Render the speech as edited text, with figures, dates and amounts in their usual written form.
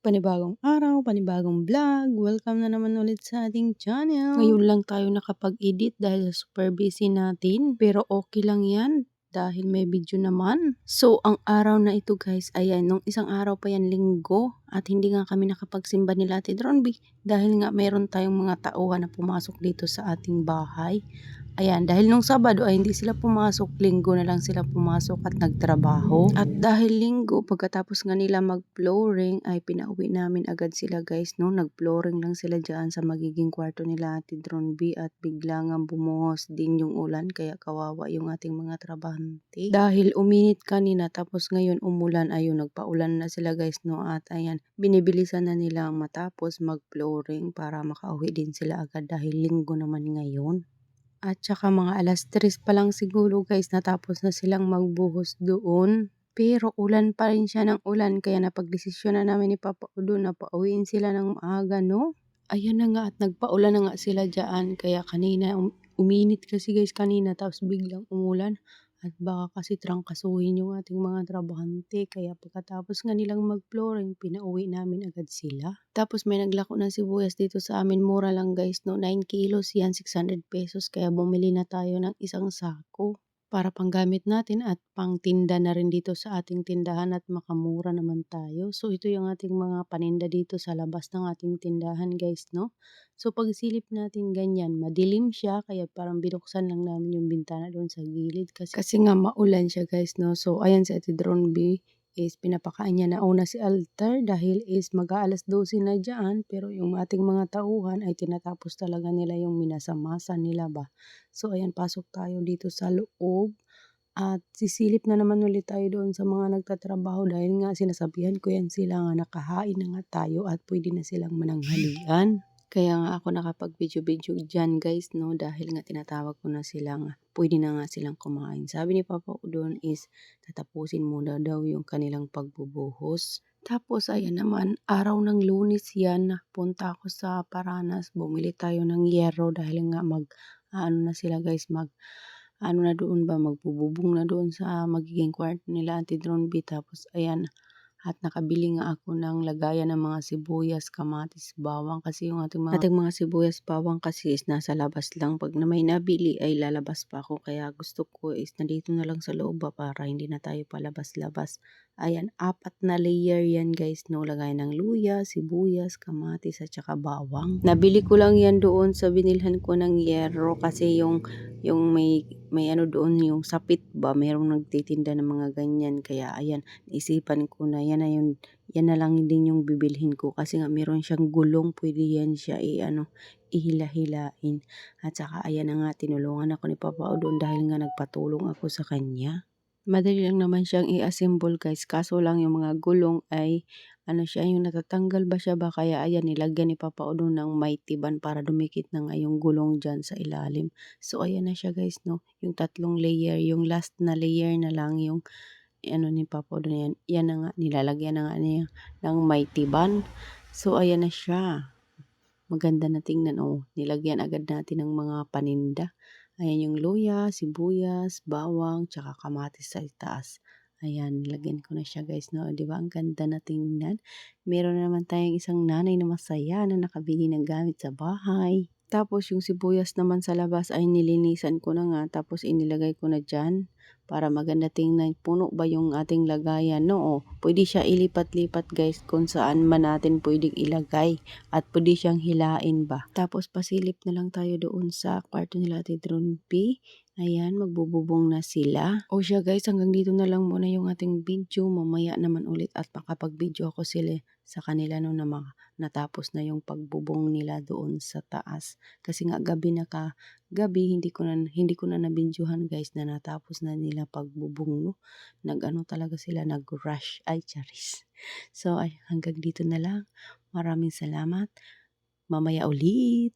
Panibagong araw, panibagong vlog. Welcome na naman ulit sa ating channel. Ngayon lang tayo nakapag-edit dahil super busy natin. Pero okay lang yan dahil may video naman. So, ang araw na ito guys, ayan, nung isang araw pa yan, linggo. At hindi nga kami nakapagsimba nila Ate Dronby dahil nga meron tayong mga tauhan na pumasok dito sa ating bahay. Ayan, dahil nung Sabado ay hindi sila pumasok, Linggo na lang sila pumasok at nagtrabaho. At dahil Linggo, pagkatapos nga nila mag-flooring, ay pinauwi namin agad sila guys, no? Nag-flooring lang sila dyan sa magiging kwarto nila Ate Dronby at bigla nga bumuhos din yung ulan, kaya kawawa yung ating mga trabahante. Dahil uminit kanina, tapos ngayon umulan, ayun, nagpaulan na sila guys, no? At ayan, binibilisan na nila matapos mag-flooring para makauwi din sila agad dahil Linggo naman ngayon. At saka mga 3:00 pa lang siguro guys, natapos na silang magbuhos doon. Pero ulan pa rin siya ng ulan, kaya napagdesisyon na namin ni Papa Udo na pauwiin sila ng maaga, no? Ayan na nga at nagpaulan na nga sila dyan, kaya kanina uminit kasi guys kanina tapos biglang umulan. At baka kasi trangkasuhin yung ating mga trabahante, kaya pagkatapos nga nilang mag-flooring, pinauwi namin agad sila. Tapos may naglako ng sibuyas dito sa amin, mura lang guys, no? 9 kilos yan, 600 pesos, kaya bumili na tayo ng isang sako para panggamit natin at pangtinda na rin dito sa ating tindahan at makamura naman tayo. So ito yung ating mga paninda dito sa labas ng ating tindahan guys, no? So pagsilip natin ganyan, madilim siya, kaya parang binuksan lang namin yung bintana doon sa gilid kasi nga maulan siya guys, no? So ayan si Ate Dronby is pinapakain niya na una si Alter dahil is mag-12 na dyan, pero yung ating mga tauhan ay tinatapos talaga nila yung minasa-masa nila ba. So ayan, pasok tayo dito sa loob. At sisilip na naman ulit tayo doon sa mga nagtatrabaho dahil nga sinasabihan ko yan sila nga nakahain na nga tayo at pwede na silang mananghalian. Kaya nga ako nakapag-video-video dyan guys, no, dahil nga tinatawag ko na sila nga pwede na nga silang kumain. Sabi ni Papa ko doon is tatapusin muna daw yung kanilang pagbubuhos. Tapos ayan naman, araw ng Lunes yan, napunta ako sa Paranas, bumili tayo ng yero dahil nga ano na sila guys, ano na doon ba, magbububong na doon sa magiging kwarto nila Ate Dronby. Tapos ayan, at nakabili nga ako ng lagayan ng mga sibuyas, kamatis, bawang kasi yung ating mga sibuyas, bawang kasi is nasa labas lang. Pag na may nabili ay lalabas pa ako, kaya gusto ko is nandito na lang sa loob ba para hindi na tayo palabas-labas. Ayan, 4 na layer yan guys, no, lagayan ng luya, sibuyas, kamatis at saka bawang. Nabili ko lang yan doon sa binilhan ko ng yero kasi yung may ano doon, yung sapit ba, merong nagtitinda ng mga ganyan, kaya ayan, isipan ko na yan na lang din yung bibilhin ko kasi nga meron siyang gulong, pwede yan siya ihila-hilain. At saka ayan na nga, tinulungan ako ni Papa doon dahil nga nagpatulong ako sa kanya. Madali lang naman siyang i-assemble guys, kaso lang yung mga gulong ay ano siya, yung natatanggal ba siya ba, kaya ayan, nilagyan ni Papa Udo ng Mightyban para dumikit na nga yung gulong dyan sa ilalim. So ayan na siya guys, no, yung 3 layer, yung last na layer na lang yung ano ni Papa Udo na yan na nga, nilalagyan na nga niya ng Mightyban. So ayan na siya, maganda na tingnan, oh, nilagyan agad natin ng mga paninda. Ayan yung luya, sibuyas, bawang, tsaka kamatis sa itaas. Ayan, nilagyan ko na siya guys, no? Di ba ang ganda na tingnan? Meron na naman tayong isang nanay na masaya na nakabili ng gamit sa bahay. Tapos yung sibuyas naman sa labas ay nilinisan ko na nga, tapos inilagay ko na dyan para maganda tingnan. Puno ba yung ating lagayan? No, pwede siya ilipat-lipat guys kung saan man natin pwedeng ilagay at pwede siyang hilain ba. Tapos pasilip na lang tayo doon sa kwarto nila Ate Dronby. Ayan, magbububong na sila. O siya guys, hanggang dito na lang muna yung ating video. Mamaya naman ulit at makapag-video ako sila sa kanila no, na natapos na yung pagbubong nila doon sa taas. Kasi nga gabi hindi ko na nabidyohan guys na natapos na nila pagbubong, no. Nag-ano talaga sila, nag-rush, ay charis. So ay hanggang dito na lang. Maraming salamat. Mamaya ulit.